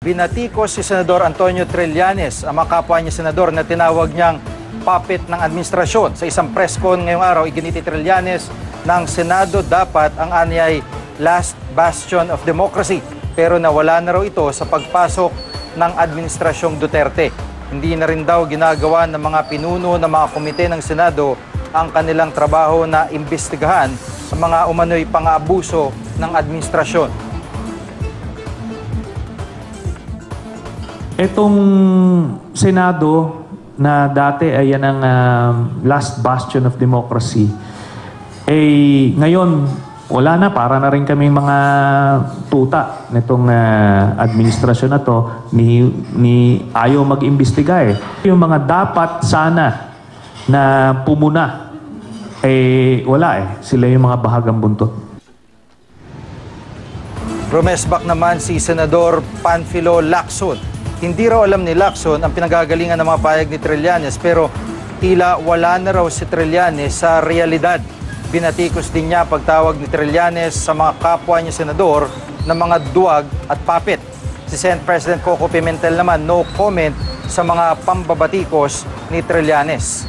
Binatikos si Senador Antonio Trillanes ang mga kapwa niya senador na tinawag niyang puppet ng administrasyon. Sa isang press con ngayong araw, iginiti Trillanes ng Senado dapat ang anyay last bastion of democracy. Pero nawala na raw ito sa pagpasok ng administrasyong Duterte. Hindi na rin daw ginagawa ng mga pinuno ng mga komite ng Senado ang kanilang trabaho na imbestigahan ang mga umano'y pang-aabuso ng administrasyon. Itong Senado na dati ay yan ang last bastion of democracy, ngayon wala na, para na rin kaming mga tuta nitong administrasyon na to, ni ayaw mag-imbestiga Yung mga dapat sana na pumuna, wala sila yung mga bahagang buntot. Rumesbak naman si Senador Panfilo Lacson. Hindi raw alam ni Lacson ang pinagagalingan ng mga payag ni Trillanes, pero tila wala na raw si Trillanes sa realidad. Binatikos din niya pagtawag ni Trillanes sa mga kapwa niya senador na mga duwag at puppet. Si Senate President Coco Pimentel naman no comment sa mga pambabatikos ni Trillanes.